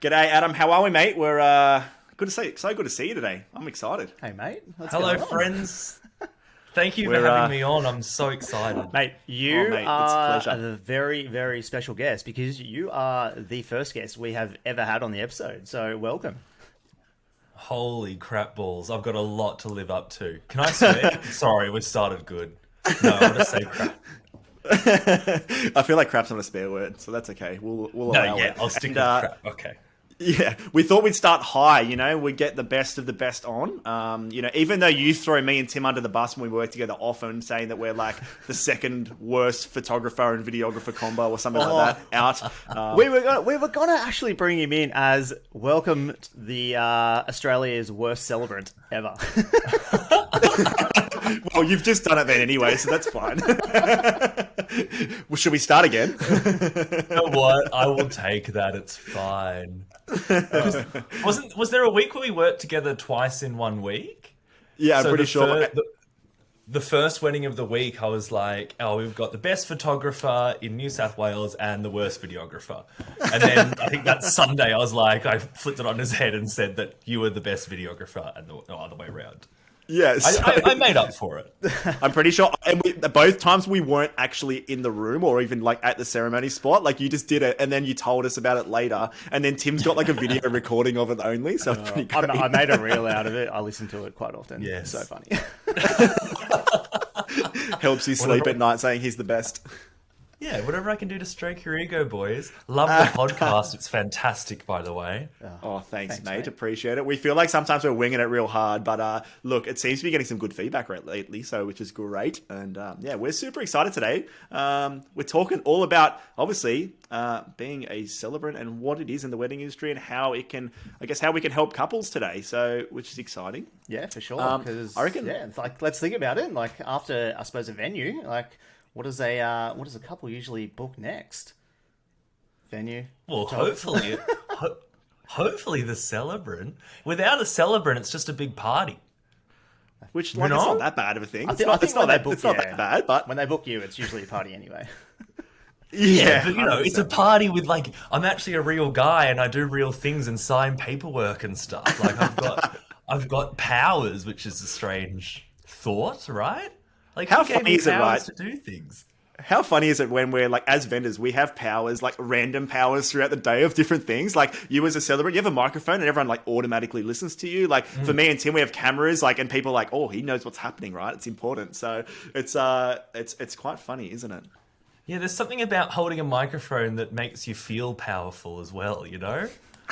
G'day, Adam. How are we, mate? We're good to see. So good to see you today. I'm excited. Hey, mate. Hello, friends. Thank you for having me on. I'm so excited. Mate, you mate, are it's a pleasure. a very, very special guest because you are the first guest we have ever had on the episode. So welcome. Holy crap balls. I've got a lot to live up to. Can I swear? Sorry, we started good. No, I want to say crap. I feel like crap's not a spare word, so that's okay. We'll allow it. I'll stick with crap. Okay. Yeah, we thought we'd start high, we'd get the best of the best on. Even though you throw me and Tim under the bus when we work together often, saying that we're like the second worst photographer and videographer combo or something like that out. We were gonna actually bring him in as welcome to the Australia's worst celebrant ever. Well, you've just done it then anyway, so that's fine. Well, should we start again? You know what? I will take that. It's fine. Was there a week where we worked together twice in 1 week? Yeah, I'm pretty sure. The first wedding of the week, I was like, oh, we've got the best photographer in New South Wales and the worst videographer. And then I think that Sunday, I was like, I flipped it on his head and said that you were the best videographer and the other way around. Yes, I made up for it. I'm pretty sure. And both times we weren't actually in the room or even like at the ceremony spot. Like you just did it, and then you told us about it later. And then Tim's got like a video recording of it only. So it's pretty great. I made a reel out of it. I listen to it quite often. Yes. It's so funny. Helps you sleep at night, saying he's the best. Yeah, whatever I can do to stroke your ego, boys. Love the podcast. It's fantastic, by the way. Oh, thanks, mate. Appreciate it. We feel like sometimes we're winging it real hard, but look, it seems to be getting some good feedback lately, so which is great. And yeah, we're super excited today. We're talking all about, obviously, being a celebrant and what it is in the wedding industry and how it can, how we can help couples today. So, which is exciting. Yeah, for sure. Because I reckon. Yeah, it's like, let's think about it. Like after, I suppose, a venue, like. What does a couple usually book next? Venue. Well, hopefully the celebrant. Without a celebrant, it's just a big party. Which, like, it's not that bad of a thing. It's not that bad, but when they book you, it's usually a party anyway. Yeah, but it's a party with like I'm actually a real guy and I do real things and sign paperwork and stuff. Like I've got powers, which is a strange thought, right? Like, how funny is it, right? To do things. How funny is it when we're like, as vendors, we have powers, like random powers throughout the day of different things. Like you as a celebrant, you have a microphone and everyone like automatically listens to you. Like for me and Tim, we have cameras, like, and people are like, oh, he knows what's happening, right? It's important. So it's quite funny, isn't it? Yeah, there's something about holding a microphone that makes you feel powerful as well,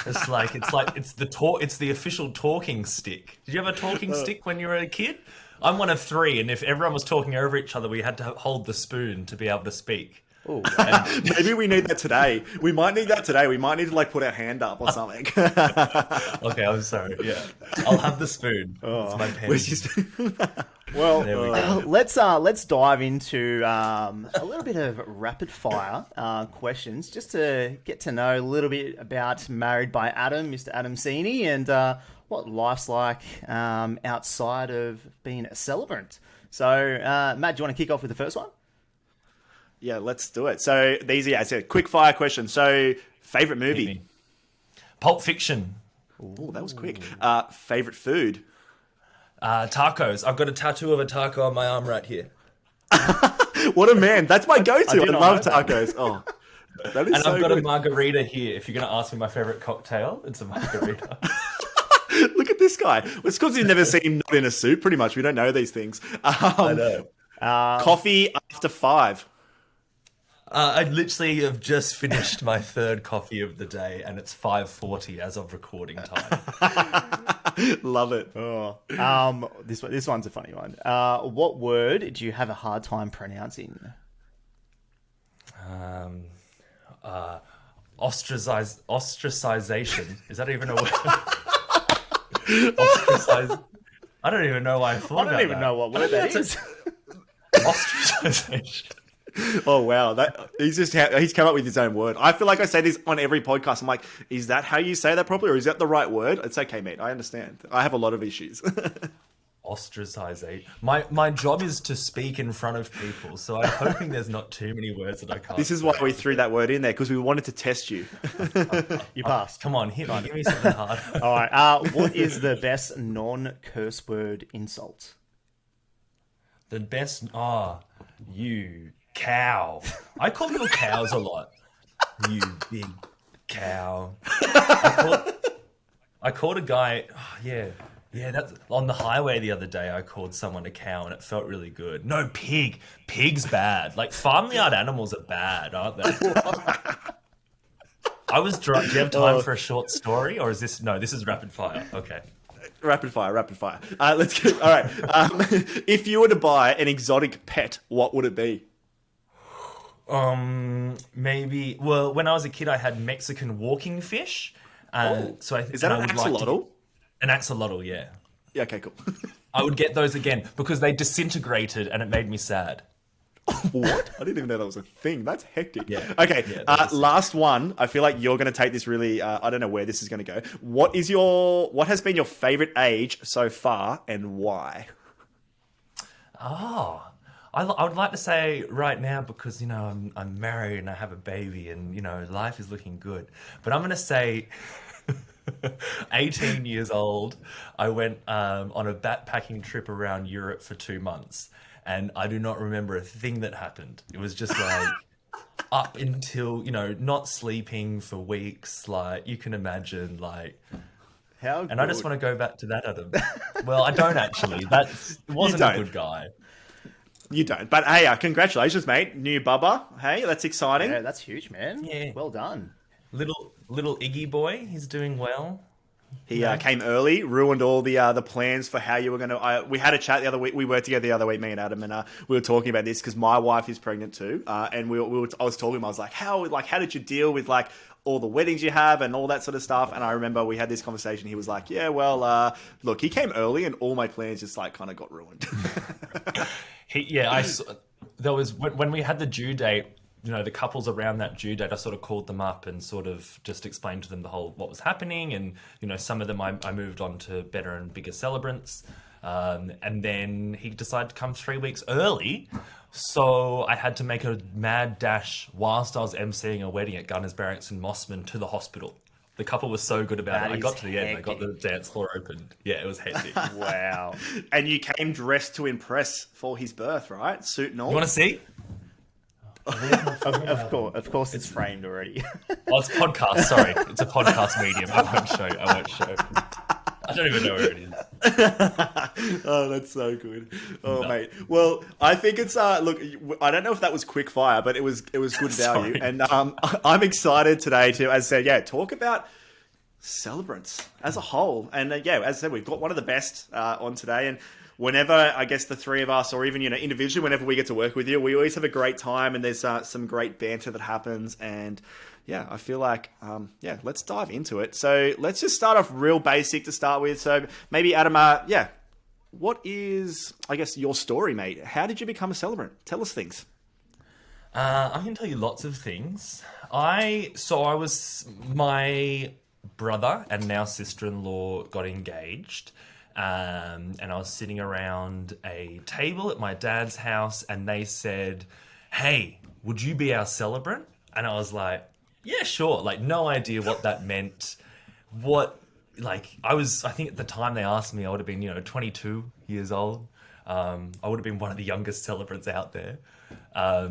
It's the official talking stick. Did you have a talking stick when you were a kid? I'm one of 3, and if everyone was talking over each other, we had to hold the spoon to be able to speak. Ooh. Maybe we need that today. We might need that today. We might need to like put our hand up or something. Okay, I'm sorry. Yeah, I'll have the spoon. It's my pen. Well, let's dive into a little bit of rapid fire questions, just to get to know a little bit about Married by Adam, Mr. Adam Seeney, and what life's like outside of being a celebrant. So, Matt, do you want to kick off with the first one? Yeah, let's do it. So these are a quick fire question. So, favorite movie? Pulp Fiction. Oh, that was quick. Favorite food? Tacos. I've got a tattoo of a taco on my arm right here. What a man. That's my go-to. I love tacos. Oh, that is and so I've got good. a margarita here. If you're going to ask me my favorite cocktail, it's a margarita. Look at this guy. It's because you've never seen him not in a suit, pretty much. We don't know these things. I know. Coffee after 5. I literally have just finished my 3rd coffee of the day, and it's 5:40 as of recording time. Love it. Oh. This one's a funny one. What word do you have a hard time pronouncing? Ostracization. Is that even a word? Ostracize. I don't even know why I thought about that. I don't even know what word that is. Ostracization. Oh wow, he's come up with his own word. I feel like I say this on every podcast. I'm like, is that how you say that properly, or is that the right word? It's okay, mate. I understand. I have a lot of issues. Ostracization. My job is to speak in front of people, so I'm hoping there's not too many words that I can't. This is why we threw that word in there, because we wanted to test you. You passed. Come on, give me something hard. All right. What is the best non-curse word insult? The best. You cow. I call people cows a lot. You big cow. I called a guy. Yeah, that's on the highway the other day. I called someone a cow, and it felt really good. No, pig. Pig's bad. Like farmyard animals are bad, aren't they? I was drunk. Do you have time for a short story, or is this? No, this is rapid fire. Okay. Rapid fire. Let's get. All right. If you were to buy an exotic pet, what would it be? Maybe. Well, when I was a kid, I had Mexican walking fish. So is that an axolotl? An axolotl, yeah. Yeah. Okay. Cool. I would get those again because they disintegrated and it made me sad. What? I didn't even know that was a thing. That's hectic. Yeah. Okay. Yeah, last one. I feel like you're going to take this really. I don't know where this is going to go. What has been your favorite age so far, and why? I would like to say right now because I'm married and I have a baby and life is looking good. But I'm going to say 18 years old. I went on a backpacking trip around Europe for 2 months, and I do not remember a thing that happened. It was just like up until not sleeping for weeks. Like you can imagine, like. How and I just want to go back to that, Adam. Well, I don't actually. That wasn't a good guy. You don't. But hey, congratulations, mate. New bubba. Hey, that's exciting. Yeah, that's huge, man. Yeah. Well done. Little Iggy boy, he's doing well. He came early, ruined all the plans for how you were going to... we had a chat the other week. We worked together the other week, me and Adam, and we were talking about this because my wife is pregnant too. And I was talking to him, I was like, how did you deal with all the weddings you have and all that sort of stuff? And I remember we had this conversation. He was like, yeah, well, look, he came early and all my plans just kind of got ruined. There was when we had the due date, the couples around that due date, I sort of called them up and sort of just explained to them what was happening. And, some of them I moved on to better and bigger celebrants. And then he decided to come 3 weeks early. So I had to make a mad dash whilst I was emceeing a wedding at Gunners Barracks in Mossman to the hospital. The couple was so good about it. I got to the end. I got the dance floor open. Yeah, it was hectic. Wow. And you came dressed to impress for his birth, right? Suit and all. You want to see? Of course, it's framed already. Oh, it's podcast. Sorry, it's a podcast medium. I won't show. I don't even know where it is. Oh, that's so good. Oh, no. Mate. Well, I think it's look. I don't know if that was quick fire, but it was good value. Sorry. And I'm excited today to, as I said, talk about celebrants as a whole. And as I said, we've got one of the best on today. And whenever I guess the three of us, or even individually, whenever we get to work with you, we always have a great time, and there's some great banter that happens. And I feel like let's dive into it. So let's just start off real basic to start with. So maybe Adam, what is your story, mate? How did you become a celebrant? Tell us things. I can tell you lots of things. My brother and now sister-in-law got engaged. And I was sitting around a table at my dad's house, and they said, "Hey, would you be our celebrant?" And I was like, "Yeah, sure." No idea what that meant. I think at the time they asked me, I would have been, 22 years old. I would have been one of the youngest celebrants out there. I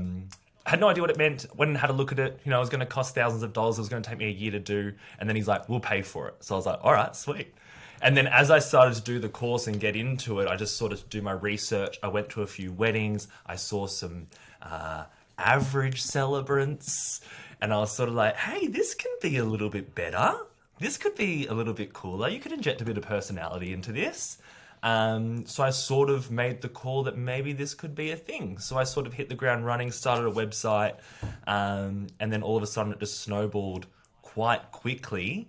had no idea what it meant. Went and had a look at it. It was going to cost thousands of dollars. It was going to take me a year to do. And then he's like, "We'll pay for it." So I was like, all right, sweet. And then as I started to do the course and get into it, I just sort of do my research. I went to a few weddings. I saw some average celebrants. And I was sort of like, hey, this can be a little bit better. This could be a little bit cooler. You could inject a bit of personality into this. So I sort of made the call that maybe this could be a thing. So I sort of hit the ground running, started a website, and then all of a sudden it just snowballed quite quickly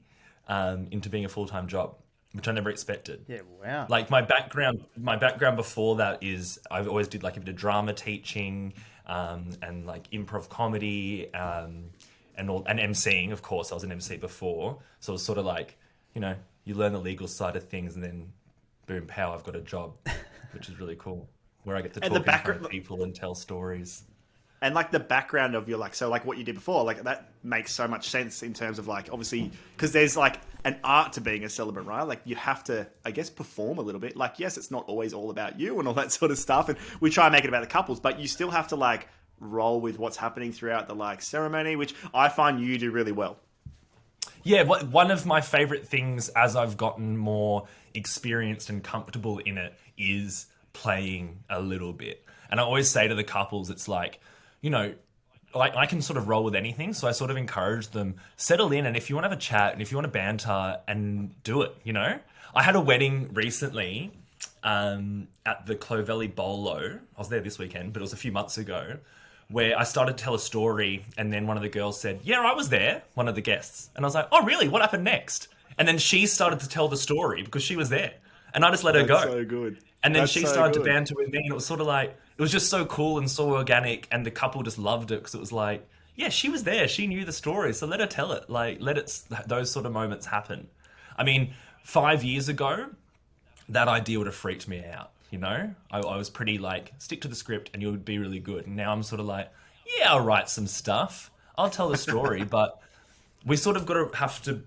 into being a full-time job, which I never expected. Yeah, wow. My background before that is I've always did a bit of drama teaching and improv comedy and emceeing. Of course, I was an MC before, so it was sort of you learn the legal side of things, and then boom, pow, I've got a job. which is really cool. Where I get to And talk the in front background- of people and tell stories. And like the background of your, like, so like what you did before, like that makes so much sense in terms of like, obviously, because there's like an art to being a celebrant, right? Like you have to, I guess, perform a little bit. Like, yes, it's not always all about you and all that sort of stuff. And we try and make it about the couples, but you still have to like roll with what's happening throughout the like ceremony, which I find you do really well. Yeah, one of my favorite things as I've gotten more experienced and comfortable in it is playing a little bit. And I always say to the couples, it's like, you know, like I can sort of roll with anything. So I sort of encourage them, settle in. And if you want to have a chat and if you want to banter and do it, you know, I had a wedding recently at the 𝘸𝘩𝘠𝘐𝘐. I was there this weekend, but it was a few months ago, where I started to tell a story. And then one of the girls said, yeah, I was there, one of the guests. And I was like, oh, really? What happened next? And then she started to tell the story because she was there. And I just let her go. So good. And then That's she so started to good. banter with me, and it was sort of like, it was just so cool and so organic, and the couple just loved it because it was like, yeah, she was there, she knew the story, so let her tell it, like, let it, those sort of moments happen. I mean, 5 years ago, that idea would have freaked me out, you know? I was pretty like, stick to the script and you would be really good. And now I'm sort of like, yeah, I'll write some stuff, I'll tell the story, but we sort of have to,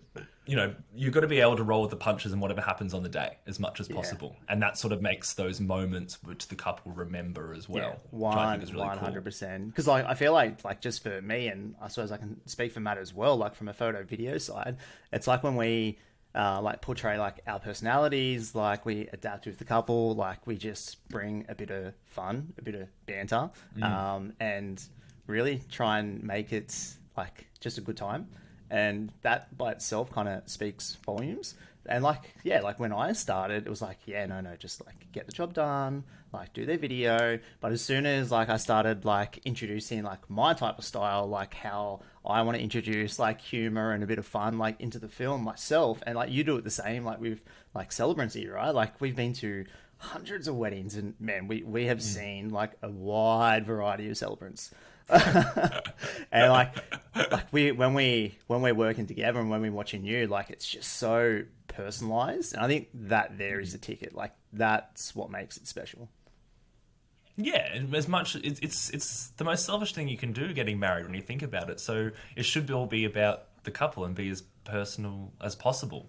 you know, you've got to be able to roll with the punches and whatever happens on the day as much as possible. And that sort of makes those moments which the couple remember as well. Which I think is really 100%. Because like, I feel like just for me, and I suppose I can speak for Matt as well, like from a photo video side, it's like when we like portray like our personalities, like we adapt with the couple, like we just bring a bit of fun, a bit of banter, and really try and make it like just a good time. And that by itself kind of speaks volumes. And like, yeah, like when I started, it was like, yeah, no, just like get the job done, like do their video. But as soon as like I started like introducing like my type of style, like how I want to introduce like humor and a bit of fun like into the film myself, and like you do it the same, like with like celebrants here, right? Like we've been to hundreds of weddings, and man, we have seen like a wide variety of celebrants. And like when we're working together and when we're watching you, like it's just so personalized, and I think that there is the ticket. Like that's what makes it special. Yeah, as much it's the most selfish thing you can do, getting married, when you think about it. So it should all be about the couple and be as personal as possible.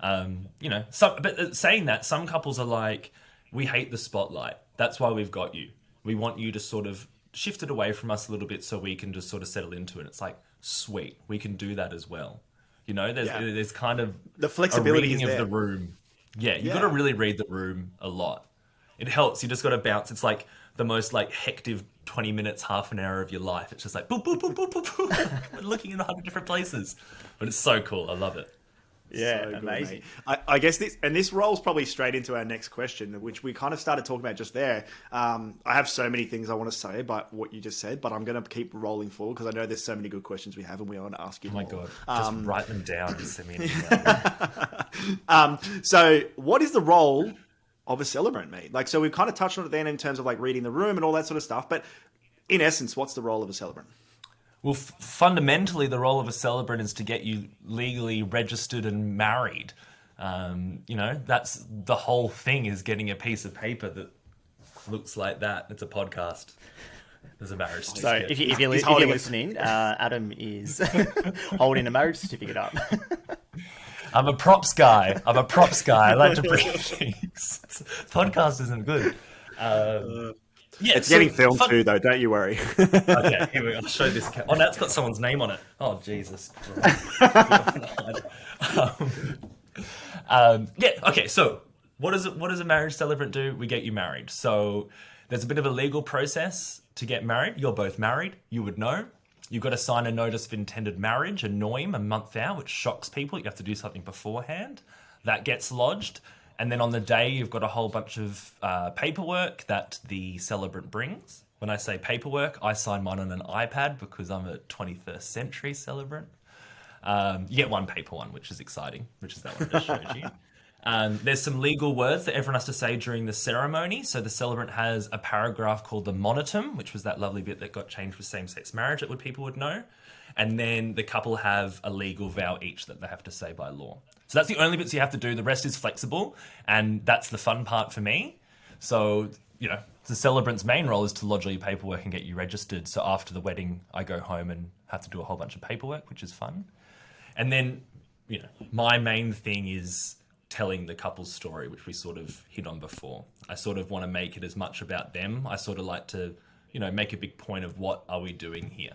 You know, but saying that, some couples are like, we hate the spotlight. That's why we've got you. We want you to sort of shift it away from us a little bit so we can just sort of settle into it. It's like, sweet, we can do that as well. You know, there's kind of the flexibility a reading is there. of the room. Yeah, you've got to really read the room a lot. It helps. You just got to bounce. It's like the most like hectic 20 minutes, half an hour of your life. It's just like boop, boop, boop, boop, boop, boop. Looking in 100 different places. But it's so cool. I love it. Yeah, So good, amazing. mate. I guess this rolls probably straight into our next question, which we kind of started talking about just there. I have so many things I want to say about what you just said, but I'm going to keep rolling forward because I know there's so many good questions we have and we want to ask you more. Oh my God. Just write them down and send me an email. So what is the role of a celebrant, mate? Like, so we've kind of touched on it then in terms of like reading the room and all that sort of stuff, but in essence, what's the role of a celebrant? Well, fundamentally, the role of a celebrant is to get you legally registered and married. You know, that's the whole thing, is getting a piece of paper that looks like that. It's a podcast. There's a marriage So certificate. if you're listening, Adam is holding a marriage certificate up. I'm a props guy. I like to bring things. Podcast isn't good. Yeah, It's getting filmed too, though. Don't you worry. Okay, here we go. I'll show this. Oh, now it's got someone's name on it. Oh, Jesus. Yeah. Okay. So, what does a marriage celebrant do? We get you married. So, there's a bit of a legal process to get married. You're both married. You would know. You've got to sign a notice of intended marriage, a NOIM, a month out, which shocks people. You have to do something beforehand. That gets lodged. And then on the day, you've got a whole bunch of paperwork that the celebrant brings. When I say paperwork, I sign mine on an iPad because I'm a 21st century celebrant. You get one paper one, which is exciting, which is that one I just showed you. There's some legal words that everyone has to say during the ceremony. So the celebrant has a paragraph called the monitum, which was that lovely bit that got changed for same-sex marriage that people would know. And then the couple have a legal vow each that they have to say by law. So that's the only bits you have to do. The rest is flexible, and that's the fun part for me. So, you know, the celebrant's main role is to lodge all your paperwork and get you registered. So after the wedding, I go home and have to do a whole bunch of paperwork, which is fun. And then, you know, my main thing is telling the couple's story, which we sort of hit on before. I sort of want to make it as much about them. I sort of like to, you know, make a big point of what are we doing here?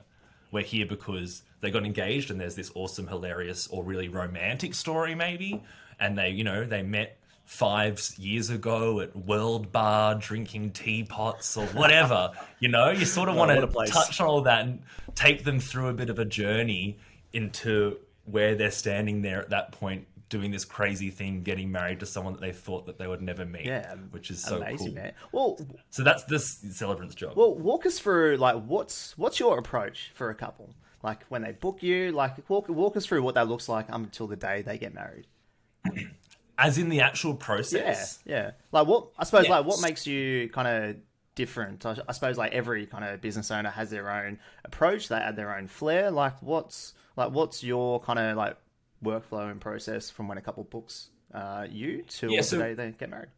We're here because they got engaged and there's this awesome, hilarious, or really romantic story maybe. And they, you know, they met 5 years ago at World Bar drinking teapots or whatever. You know, you sort of want to touch on all that and take them through a bit of a journey into where they're standing there at that point, doing this crazy thing, getting married to someone that they thought that they would never meet. Yeah, which is so amazing, cool. Man. Well, so that's this celebrant's job. Well, walk us through, like, what's your approach for a couple? Like, when they book you, like, walk us through what that looks like until the day they get married. As in the actual process? Yeah. Like, what, I suppose, like, what makes you kind of different? I suppose, like, every kind of business owner has their own approach. They add their own flair. Like, what's your kind of, like, workflow and process from when a couple books you to the day they get married?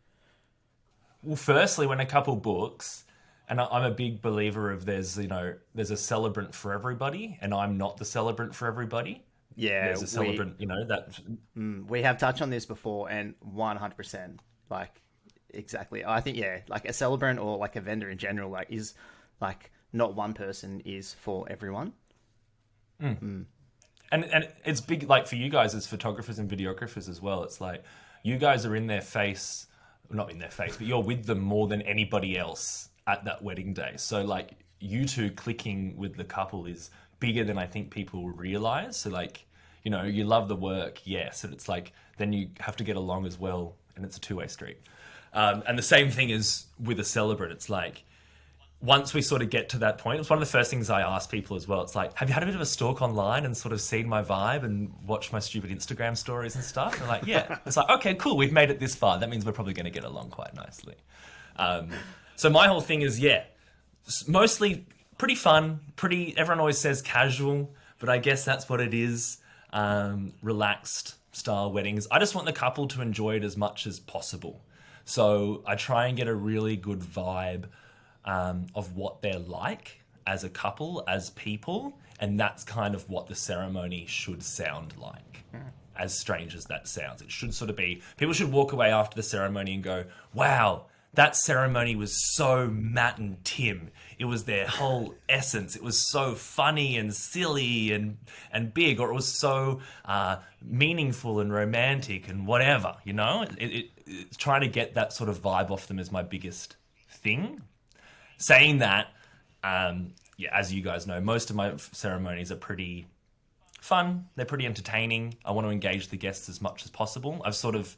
Well, firstly, when a couple books, and I'm a big believer of there's a celebrant for everybody, and I'm not the celebrant for everybody. Yeah, there's a celebrant, that we have touched on this before, and 100%, like, exactly. I think like a celebrant or like a vendor in general, like, is like not one person is for everyone. And it's big, like, for you guys as photographers and videographers as well. It's like you guys are in their face, not in their face, but you're with them more than anybody else at that wedding day. So, like, you two clicking with the couple is bigger than I think people realize. So, like, you know, you love the work, yes, and it's like then you have to get along as well, and it's a two-way street. And the same thing is with a celebrant. It's like, once we sort of get to that point, it's one of the first things I ask people as well. It's like, have you had a bit of a stalk online and sort of seen my vibe and watched my stupid Instagram stories and stuff? And they're like, yeah. It's like, okay, cool. We've made it this far. That means we're probably going to get along quite nicely. So my whole thing is, mostly pretty fun, everyone always says casual, but I guess that's what it is. Relaxed style weddings. I just want the couple to enjoy it as much as possible. So I try and get a really good vibe of what they're like as a couple, as people, and that's kind of what the ceremony should sound like. As strange as that sounds, it should sort of be, people should walk away after the ceremony and go, wow, that ceremony was so Matt and Tim. It was their whole essence. It was so funny and silly and big, or it was so meaningful and romantic and whatever, you know? It's trying to get that sort of vibe off them is my biggest thing. Saying that, as you guys know, most of my ceremonies are pretty fun. They're pretty entertaining. I want to engage the guests as much as possible. I've sort of,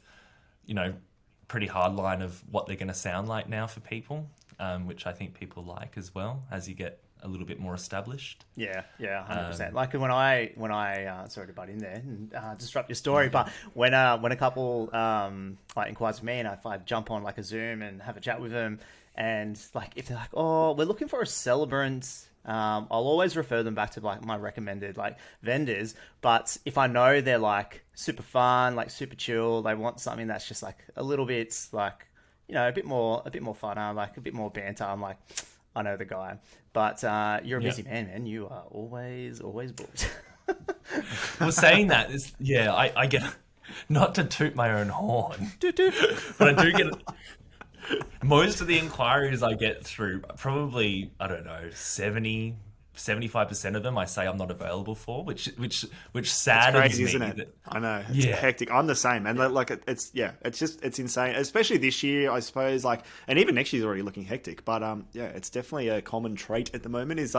pretty hard line of what they're going to sound like now for people, which I think people like as well as you get a little bit more established. Yeah, 100%. Like when I sorry to butt in there and disrupt your story, but when a couple like inquires with me and if I jump on like a Zoom and have a chat with them, and like if they're like, oh, we're looking for a celebrant, I'll always refer them back to like my recommended like vendors. But if I know they're like super fun, like super chill, they want something that's just like a little bit like, a bit more funner, like a bit more banter, I'm like, I know the guy. But you're a busy man. You are always booked. Well, saying that is, I get, not to toot my own horn, but I do get most of the inquiries I get through, probably, I don't know, 75% of them I say I'm not available for, which saddens crazy, me. Isn't it? I know. It's hectic. I'm the same. And like, it's insane, especially this year, I suppose, like, and even next year's already looking hectic. But it's definitely a common trait at the moment is,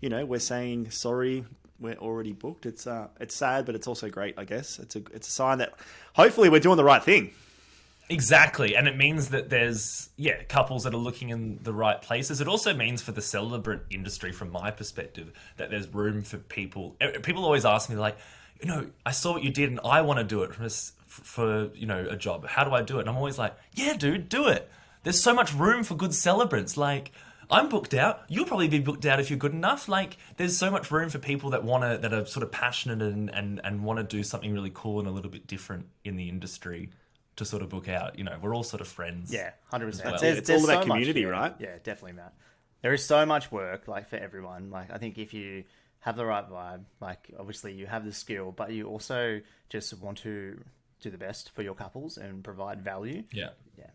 we're saying, sorry, we're already booked. It's sad, but it's also great, I guess. It's a sign that hopefully we're doing the right thing. Exactly. And it means that there's, couples that are looking in the right places. It also means for the celebrant industry, from my perspective, that there's room for people. People always ask me, like, I saw what you did and I want to do it for a job. How do I do it? And I'm always like, yeah, dude, do it. There's so much room for good celebrants. Like, I'm booked out. You'll probably be booked out if you're good enough. Like, there's so much room for people that that are sort of passionate and want to do something really cool and a little bit different in the industry. to sort of book out. You know, we're all sort of friends. Yeah, 100%. well. It's all about so community, much, right? Yeah, definitely, Matt. There is so much work, like, for everyone. Like, I think if you have the right vibe, like, obviously you have the skill, but you also just want to do the best for your couples and provide value. Yeah. Yeah.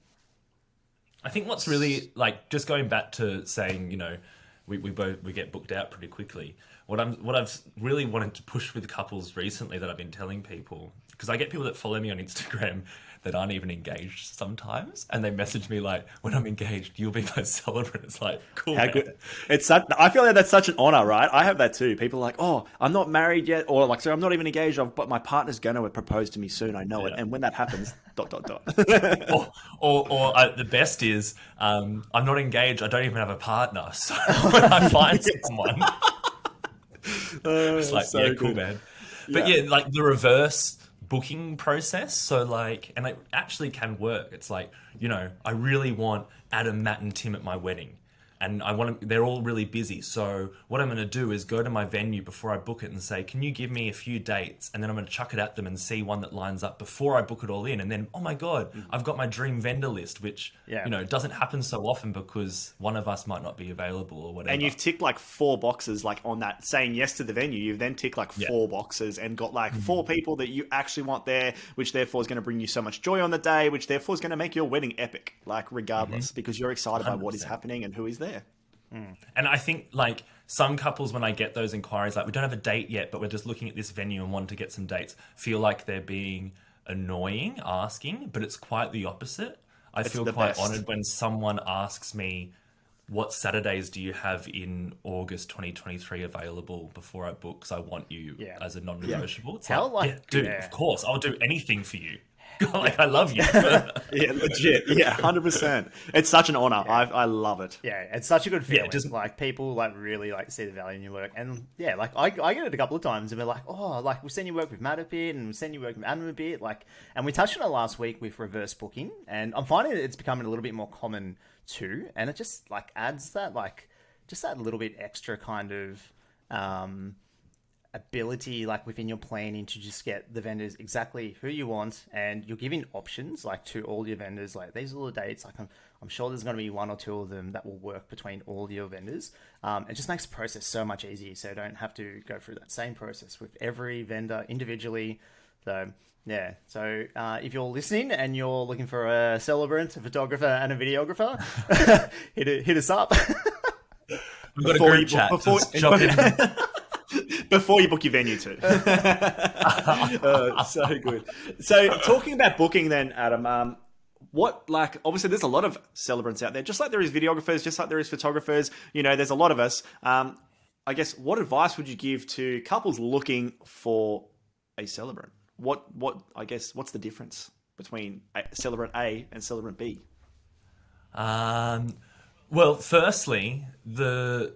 I think what's really, like, just going back to saying, you know, we get booked out pretty quickly. What I've really wanted to push with couples recently that I've been telling people, because I get people that follow me on Instagram that aren't even engaged sometimes, and they message me like, when I'm engaged, you'll be my celebrant. It's like, cool. How man. good! I feel like that's such an honor, right? I have that too. People are like, "Oh, I'm not married yet," or like, "So I'm not even engaged, but my partner's gonna propose to me soon. I know it." And when that happens, ... or the best is, I'm not engaged. I don't even have a partner. So when I find someone, it's like, so yeah, good. cool, man. But yeah, like the reverse booking process. So like, and it actually can work. It's like, you know, I really want Adam, Matt, and Tim at my wedding. And they're all really busy. So what I'm going to do is go to my venue before I book it and say, can you give me a few dates? And then I'm going to chuck it at them and see one that lines up before I book it all in. And then, oh my God, I've got my dream vendor list, which, you know, doesn't happen so often because one of us might not be available or whatever. And you've ticked like 4 boxes, like on that saying yes to the venue. You've then ticked like 4 boxes and got like 4 people that you actually want there, which therefore is going to bring you so much joy on the day, which therefore is going to make your wedding epic, like regardless, because you're excited by what is happening and who is there. And I think like some couples, when I get those inquiries, like we don't have a date yet, but we're just looking at this venue and want to get some dates, feel like they're being annoying asking, but it's quite the opposite. I feel quite honored when someone asks me, what Saturdays do you have in August 2023 available before I book? Because I want you as a non-negotiable. It's dude, of course, I'll do anything for you. Like, I love you. Yeah, legit. Yeah, 100%. It's such an honor. I love it. Yeah, it's such a good feeling. Yeah, just like people like really like see the value in your work, and yeah, like I get it a couple of times, and we're like, oh, like we've seen you work with Matt a bit, and we've seen you work with Adam a bit, like, and we touched on it last week with reverse booking, and I'm finding it's becoming a little bit more common too, and it just like adds that like just that little bit extra kind of ability like within your planning to just get the vendors exactly who you want, and you're giving options like to all your vendors, like these are all the dates, like I'm sure there's going to be 1 or 2 of them that will work between all your vendors. It just makes the process so much easier, so you don't have to go through that same process with every vendor individually. So yeah, so if you're listening and you're looking for a celebrant, a photographer and a videographer, hit us up. We've got a group chat. Before you book your venue too. So good. So talking about booking then, Adam, what, like, obviously there's a lot of celebrants out there, just like there is videographers, just like there is photographers, you know, there's a lot of us. I guess, what advice would you give to couples looking for a celebrant? I guess, what's the difference between celebrant A and celebrant B? Well, firstly, the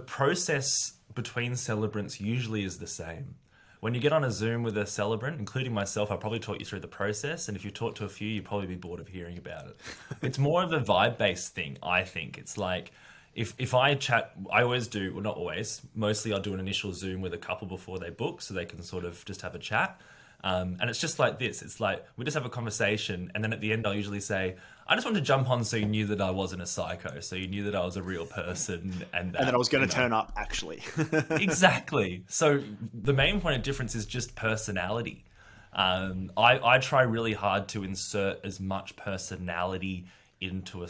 process between celebrants usually is the same. When you get on a Zoom with a celebrant, including myself, I'll probably talk you through the process. And if you talk to a few, you'll probably be bored of hearing about it. It's more of a vibe-based thing, I think. It's like, if I chat, I always do, well, not always, mostly I'll do an initial Zoom with a couple before they book so they can sort of just have a chat. And it's just like this. It's like, we just have a conversation. And then at the end, I'll usually say, I just wanted to jump on so you knew that I wasn't a psycho. So you knew that I was a real person. And that I was going to turn up, actually. Exactly. So the main point of difference is just personality. I try really hard to insert as much personality into a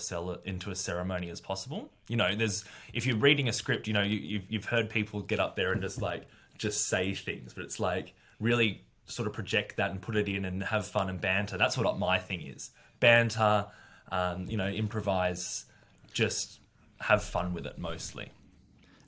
ceremony as possible. You know, if you're reading a script, you know, you've heard people get up there and just say things, but it's like really sort of project that and put it in and have fun and banter. That's what my thing is. Banter, you know, improvise, just have fun with it mostly.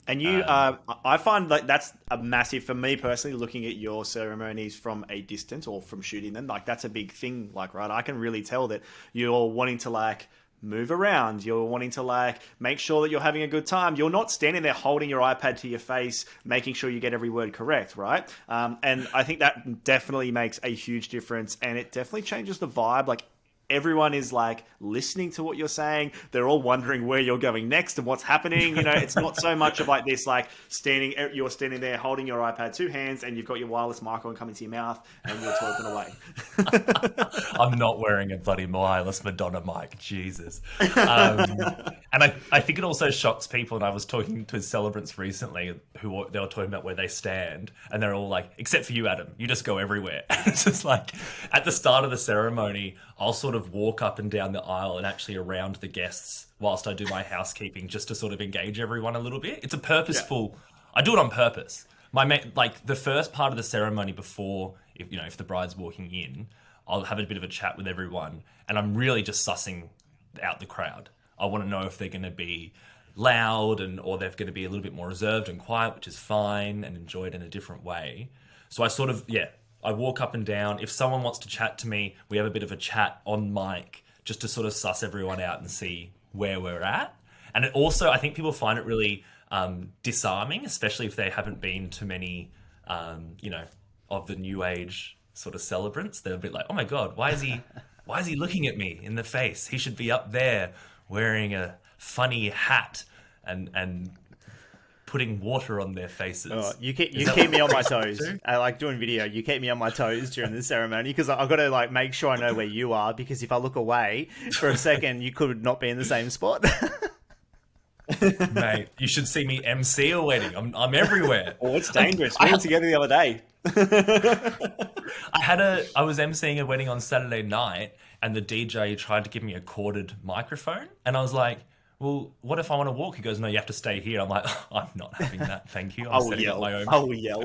And you, I find like that's a massive, for me personally, looking at your ceremonies from a distance or from shooting them, like that's a big thing, like, right? I can really tell that you're wanting to like move around. You're wanting to like make sure that you're having a good time. You're not standing there holding your iPad to your face, making sure you get every word correct, right? And I think that definitely makes a huge difference, and it definitely changes the vibe. Like everyone is like listening to what you're saying. They're all wondering where you're going next and what's happening. You know, it's not so much of like this, like you're standing there holding your iPad 2 hands and you've got your wireless microphone coming to your mouth and you're talking away. I'm not wearing a bloody wireless Madonna mic, Jesus. And I think it also shocks people. And I was talking to celebrants recently who they were talking about where they stand, and they're all like, except for you, Adam, you just go everywhere. It's just like at the start of the ceremony, I'll sort of walk up and down the aisle and actually around the guests whilst I do my housekeeping, just to sort of engage everyone a little bit. It's a purposeful. Yeah. I do it on purpose. Like the first part of the ceremony before, if the bride's walking in, I'll have a bit of a chat with everyone, and I'm really just sussing out the crowd. I want to know if they're going to be loud or they're going to be a little bit more reserved and quiet, which is fine, and enjoy it in a different way. So I walk up and down. If someone wants to chat to me, we have a bit of a chat on mic just to sort of suss everyone out and see where we're at. And it also, I think people find it really disarming, especially if they haven't been to many, of the new age sort of celebrants. They're a bit like, oh my God, why is he looking at me in the face? He should be up there wearing a funny hat and putting water on their faces. Oh, you keep me on my toes. I like doing video. You keep me on my toes during the ceremony because I've got to like make sure I know where you are, because if I look away for a second, you could not be in the same spot. Mate, you should see me MC a wedding. I'm everywhere. Oh, it's dangerous. We were together the other day. I was MCing a wedding on Saturday night, and the DJ tried to give me a corded microphone, and I was like, well, what if I want to walk? He goes, no, you have to stay here. I'm like, I'm not having that, thank you. I will yell.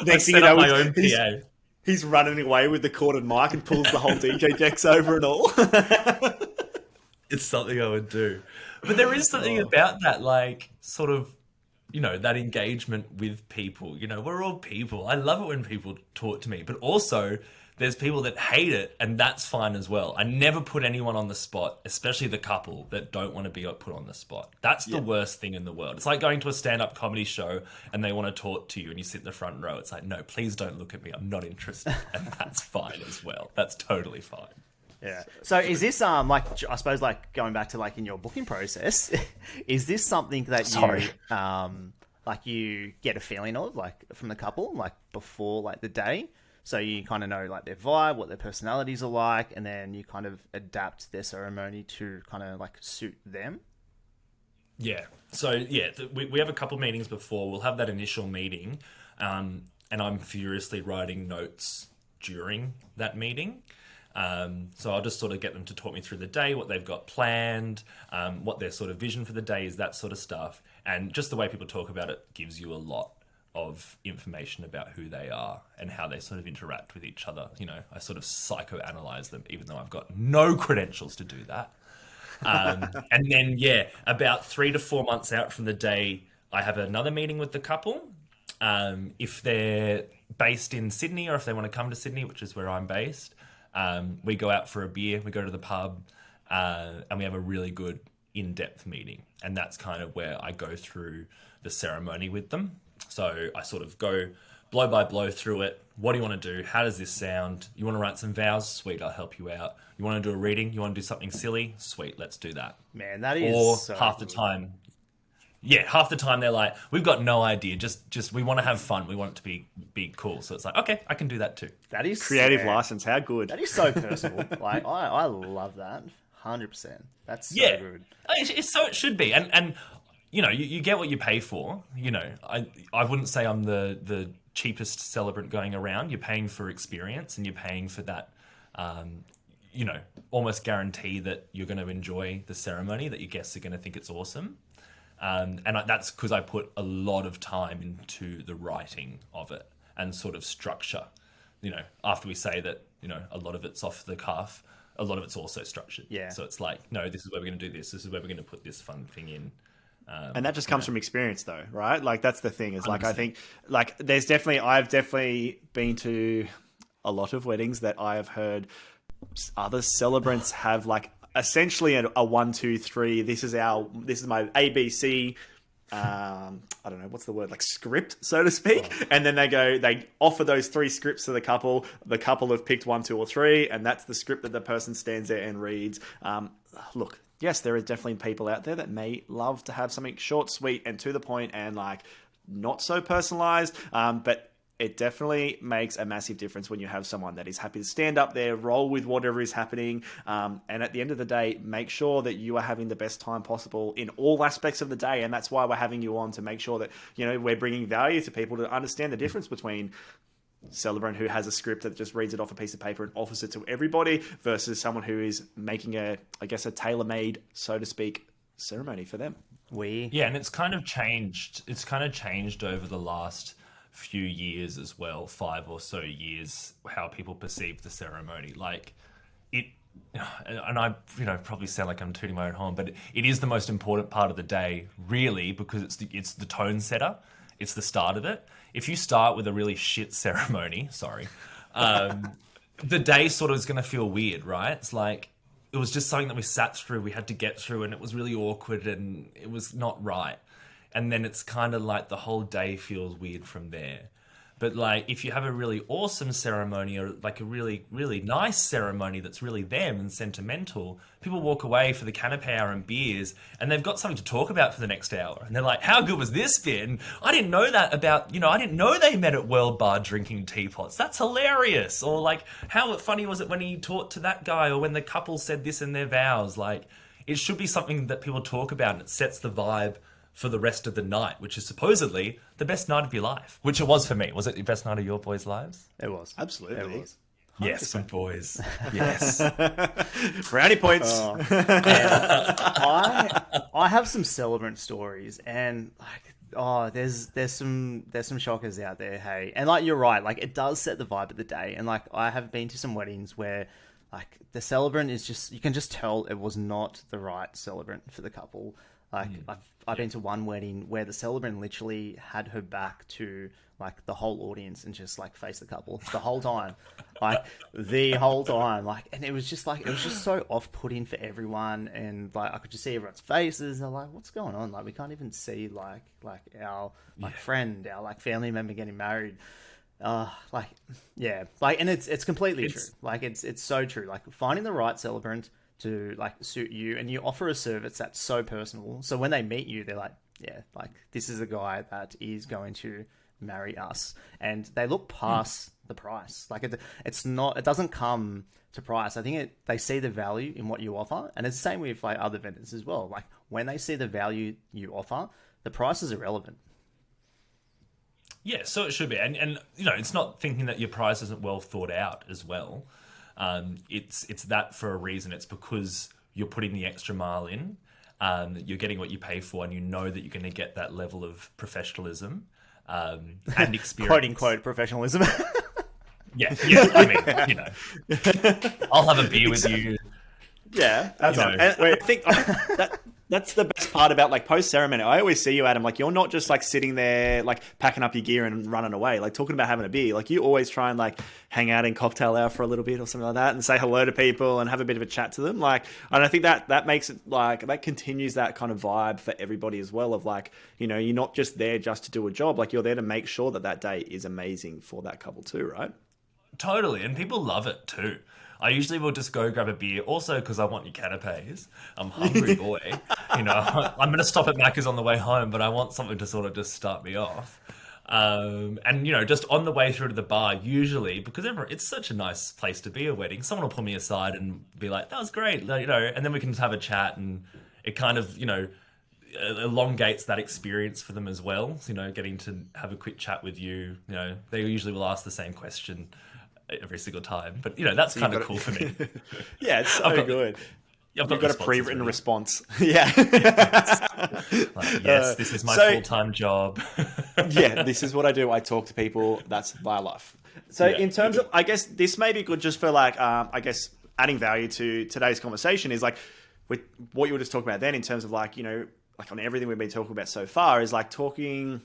Next thing you know, my own PA. He's running away with the corded mic and pulls the whole DJ decks over and all. It's something I would do. But there is something about that, like, sort of, that engagement with people. We're all people. I love it when people talk to me, but also there's people that hate it, and that's fine as well. I never put anyone on the spot, especially the couple that don't want to be put on the spot. That's the worst thing in the world. It's like going to a stand-up comedy show and they want to talk to you and you sit in the front row. It's like, no, please don't look at me. I'm not interested. And that's fine as well. That's totally fine. Yeah. So is this like, I suppose, like going back to like in your booking process, is this something that you get a feeling of like from the couple like before like the day? So you kind of know like their vibe, what their personalities are like, and then you kind of adapt their ceremony to kind of like suit them. Yeah. So we have a couple meetings before. We'll have that initial meeting, and I'm furiously writing notes during that meeting. So I'll just sort of get them to talk me through the day, what they've got planned, what their sort of vision for the day is, that sort of stuff. And just the way people talk about it gives you a lot of information about who they are and how they sort of interact with each other. I sort of psychoanalyze them, even though I've got no credentials to do that. And then, about 3 to 4 months out from the day, I have another meeting with the couple. If they're based in Sydney or if they want to come to Sydney, which is where I'm based, we go out for a beer, we go to the pub, and we have a really good in-depth meeting. And that's kind of where I go through the ceremony with them. So I sort of go blow by blow through it. What do you want to do? How does this sound? You want to write some vows? Sweet, I'll help you out. You want to do a reading? You want to do something silly? Sweet, let's do that. Man, that is or so half good. the time. Yeah, half the time they're like, we've got no idea. Just we want to have fun. We want it to be cool. So it's like, okay, I can do that too. That is creative license. How good. That is so personal. Like I love that. 100%. That's so good. It's so it should be. And you get what you pay for. I wouldn't say I'm the cheapest celebrant going around. You're paying for experience, and you're paying for that, almost guarantee that you're going to enjoy the ceremony, that your guests are going to think it's awesome. That's because I put a lot of time into the writing of it and sort of structure. After we say that, a lot of it's off the cuff, a lot of it's also structured. Yeah. So it's like, no, this is where we're going to do this. This is where we're going to put this fun thing in. And that just comes from experience though, right? Like that's the thing is like, 100%. I think like I've definitely been to a lot of weddings that I have heard other celebrants have like essentially a 1, 2, 3. This is my ABC I don't know, what's the word, like script, so to speak. And then they offer those 3 scripts to the couple. The couple have picked 1, 2, or 3, and that's the script that the person stands there and reads. Look, yes, there are definitely people out there that may love to have something short, sweet, and to the point, and like not so personalized. But it definitely makes a massive difference when you have someone that is happy to stand up there, roll with whatever is happening, and at the end of the day, make sure that you are having the best time possible in all aspects of the day. And that's why we're having you on, to make sure that, you know, we're bringing value to people to understand the difference between celebrant who has a script that just reads it off a piece of paper and offers it to everybody, versus someone who is making a tailor-made, so to speak, ceremony for them. Yeah, and it's kind of changed. It's kind of changed over the last few years as well, 5 or so years, how people perceive the ceremony. Like it, and I, probably sound like I'm tooting my own horn, but it is the most important part of the day, really, because it's the tone setter. It's the start of it. If you start with a really shit ceremony, the day sort of is going to feel weird, right? It's like, it was just something that we sat through, we had to get through, and it was really awkward and it was not right. And then it's kind of like the whole day feels weird from there. But like, if you have a really awesome ceremony, or like a really, really nice ceremony that's really them and sentimental, people walk away for the canapé hour and beers, and they've got something to talk about for the next hour. And they're like, how good was this been? I didn't know that about, I didn't know they met at World Bar drinking teapots. That's hilarious. Or like, how funny was it when he talked to that guy, or when the couple said this in their vows? Like, it should be something that people talk about, and it sets the vibe for the rest of the night, which is supposedly the best night of your life, which it was for me. Was it the best night of your boys' lives? It was. Absolutely. It was. 100%. Yes, my boys. Yes. Brownie points. I have some celebrant stories, and like, there's some shockers out there, hey. And like, you're right, like, it does set the vibe of the day. And like, I have been to some weddings where like the celebrant is just, you can just tell it was not the right celebrant for the couple. Like, I've been to one wedding where the celebrant literally had her back to like the whole audience and just like face the couple the whole time, like the whole time. Like, and it was just so off-putting for everyone. And like, I could just see everyone's faces. They're like, what's going on? Like, we can't even see like our friend, our like family member getting married. And it's completely true. Like, it's so true. Like, finding the right celebrant to like suit you, and you offer a service that's so personal, so when they meet you, they're like, yeah, like, this is a guy that is going to marry us. And they look past the price. Like, it doesn't come to price. I think they see the value in what you offer, and it's the same with like other vendors as well. Like, when they see the value you offer, the price is irrelevant. Yeah, so it should be. And it's not thinking that your price isn't well thought out as well. It's that for a reason. It's because you're putting the extra mile in. You're getting what you pay for, and you know that you're going to get that level of professionalism and experience. Quote unquote professionalism. Yeah. I mean, I'll have a beer with you. Yeah, absolutely. And I think that's the best part about like post ceremony. I always see you, Adam, like, you're not just like sitting there like packing up your gear and running away, like talking about having a beer. Like, you always try and like hang out in cocktail hour for a little bit or something like that, and say hello to people and have a bit of a chat to them. Like, and I think that makes it like, that continues that kind of vibe for everybody as well, of like, you're not just there just to do a job. Like, you're there to make sure that day is amazing for that couple too, right? Totally, and people love it too. I usually will just go grab a beer, also because I want your canapes. I'm hungry, boy. I'm going to stop at Macca's on the way home, but I want something to sort of just start me off. And just on the way through to the bar, usually, because it's such a nice place to be, a wedding, someone will pull me aside and be like, that was great, and then we can just have a chat, and it kind of, elongates that experience for them as well. Getting to have a quick chat with you, they usually will ask the same question every single time, but that's kind of cool for me. Yeah, it's so good. You've got a pre-written response. Yeah. Yes, this is my full-time job. Yeah, this is what I do. I talk to people. That's my life. So in terms of, I guess this may be good just for like, adding value to today's conversation, is like with what you were just talking about then, in terms of like, like on everything we've been talking about so far, is like talking,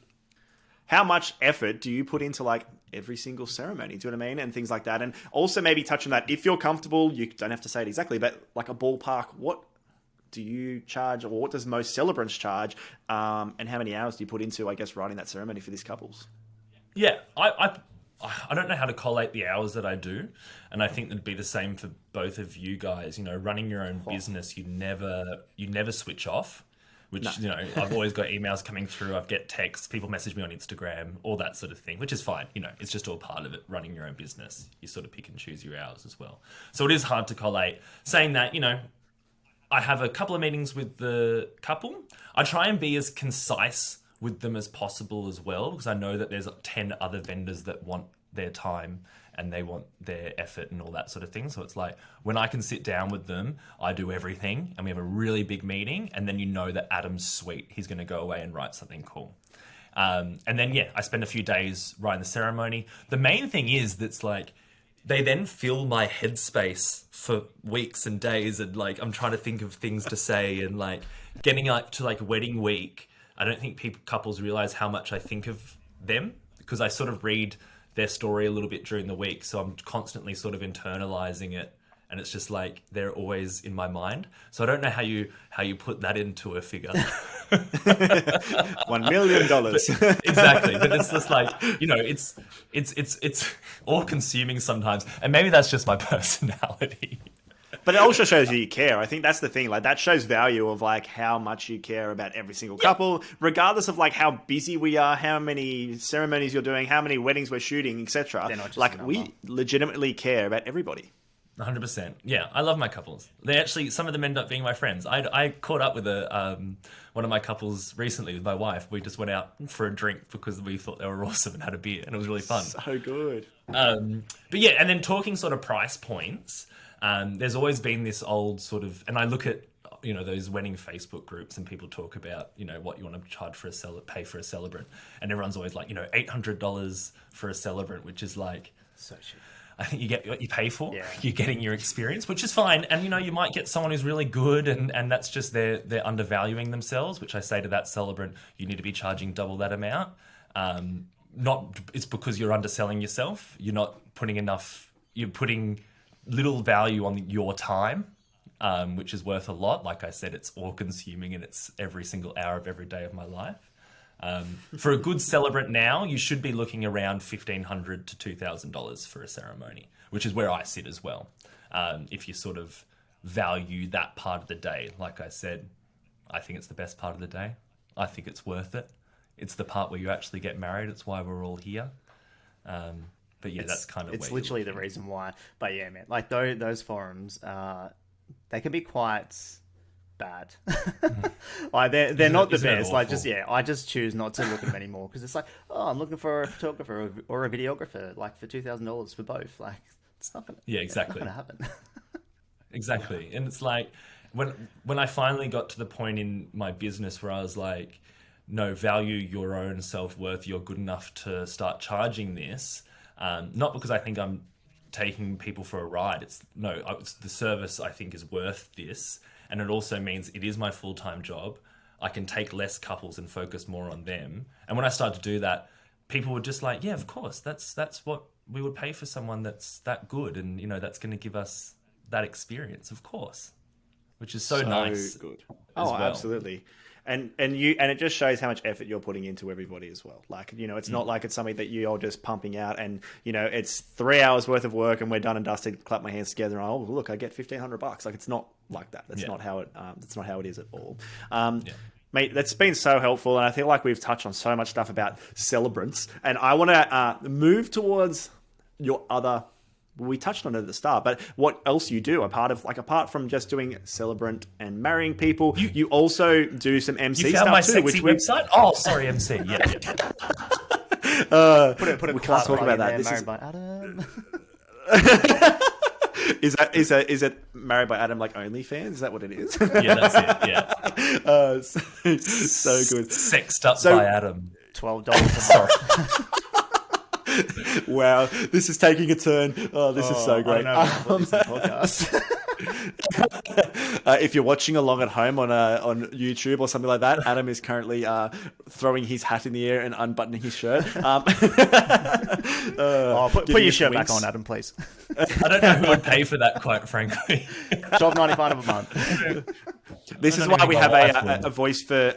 how much effort do you put into like every single ceremony? Do you know what I mean? And things like that. And also maybe touch on that, if you're comfortable, you don't have to say it exactly, but like a ballpark, what do you charge, or what does most celebrants charge, and how many hours do you put into, I guess, writing that ceremony for these couples? Yeah, I don't know how to collate the hours that I do, and I think it'd be the same for both of you guys. You know, running your own business, you never switch off. Which, you know, I've always got emails coming through. I've get texts, people message me on Instagram, all that sort of thing, which is fine. You know, it's just all part of it, running your own business. You sort of pick and choose your hours as well. So it is hard to collate. Saying that, you know, I have a couple of meetings with the couple. I try and be as concise with them as possible as well, because I know that there's 10 other vendors that want their time and they want their effort and all that sort of thing. So it's like, when I can sit down with them, I do everything, and we have a really big meeting, and then you know that Adam's sweet. He's going to go away and write something cool. And then, yeah, I spend a few days writing the ceremony. The main thing is that's like, they then fill my headspace for weeks and days, and like, I'm trying to think of things to say, and like getting up to like wedding week. I don't think couples realize how much I think of them, because I sort of read their story a little bit during the week. So I'm constantly sort of internalizing it. And it's just like, they're always in my mind. So I don't know how you put that into a figure. $1 million. Exactly. But it's just like, you know, it's all consuming sometimes. And maybe that's just my personality. But it also shows you care. I think that's the thing. Like, that shows value of like how much you care about every single couple, regardless of like how busy we are, how many ceremonies you're doing, how many weddings we're shooting, etc. Like, we legitimately care about everybody. 100%. Yeah, I love my couples. They actually, some of them end up being my friends. I caught up with one of my couples recently with my wife. We just went out for a drink because we thought they were awesome and had a beer, and it was really fun. So good. But yeah, and then talking sort of price points. There's always been this old sort of, and I look at, you know, those wedding Facebook groups, and people talk about, you know, what you want to charge for pay for a celebrant, and everyone's always like, you know, $800 for a celebrant, which is like, so cheap. I think you get what you pay for. Yeah. You're getting your experience, which is fine. And, you know, you might get someone who's really good, and that's just they're undervaluing themselves, which I say to that celebrant, you need to be charging double that amount. It's because you're underselling yourself. You're not putting enough, you're putting little value on your time, which is worth a lot. Like I said, it's all consuming, and it's every single hour of every day of my life. For a good celebrant now, you should be looking around $1,500 to $2,000 for a ceremony, which is where I sit as well. If you sort of value that part of the day, like I said, I think it's the best part of the day. I think it's worth it. It's the part where you actually get married. It's why we're all here. But yeah, that's kind of, it's literally the reason why. But yeah, man, like those forums, they can be quite bad. Like they're not the best. Like, just, yeah, I just choose not to look at them anymore, because it's like, oh, I'm looking for a photographer or a videographer, like for $2,000 for both. Like, it's not gonna, exactly, it's not gonna happen. Exactly. And it's like, when I finally got to the point in my business where I was like, no, value your own self-worth, you're good enough to start charging this. Not because I think I'm taking people for a ride. It's the service I think is worth this. And it also means it is my full-time job. I can take less couples and focus more on them. And when I started to do that, people were just like, yeah, of course, that's what we would pay for someone that's that good. And, you know, that's going to give us that experience, of course, which is so nice. Good. Oh, well. Absolutely. And it just shows how much effort you're putting into everybody as well. Like, you know, it's not like it's something that you're just pumping out and, you know, it's 3 hours worth of work and we're done and dusted, clap my hands together and, oh, look, I get $1,500. Like, it's not like that. That's not how it is at all. Mate, that's been so helpful. And I feel like we've touched on so much stuff about celebrants, and I want to move towards your other, we touched on it at the start, but what else you do apart from just doing celebrant and marrying people, you also do some MC you stuff found my too. Sexy website? Oh, sorry, MC. Yeah. Put a we can't talk about that. This Married by Adam. Is it Married by Adam like OnlyFans? Is that what it is? Yeah, that's it. Yeah. So good. Sexed up by Adam. $12. Sorry. Wow, this is taking a turn. Oh, this is so great. Podcast. If you're watching along at home on YouTube or something like that, Adam is currently throwing his hat in the air and unbuttoning his shirt. Put your shirt back on, Adam, please. I don't know who would pay for that, quite frankly. $12.95 a month. This I is don't why even we know have my wife will.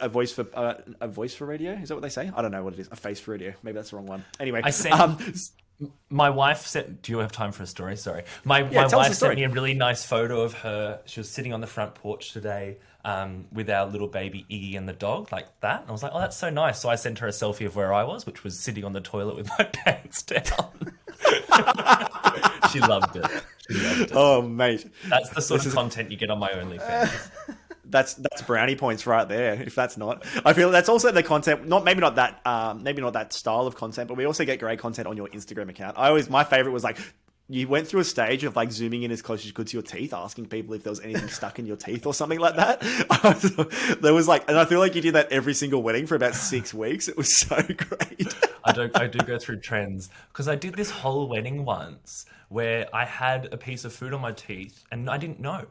a voice for radio. Is that what they say? I don't know what it is. A face for radio. Maybe that's the wrong one. Anyway, I sent my wife sent. Do you have time for a story? Sorry, my wife sent me a really nice photo of her. She was sitting on the front porch today with our little baby Iggy and the dog, like that. And I was like, oh, that's so nice. So I sent her a selfie of where I was, which was sitting on the toilet with my pants down. She loved it. Oh, mate, That's the sort of content you get on my OnlyFans. That's brownie points right there. If that's not, I feel that's also the content. Maybe not that style of content, but we also get great content on your Instagram account. My favorite was like, you went through a stage of like zooming in as close as you could to your teeth, asking people if there was anything stuck in your teeth or something like that. There was like, and I feel like you did that every single wedding for about 6 weeks. It was so great. I do go through trends, because I did this whole wedding once where I had a piece of food on my teeth and I didn't know.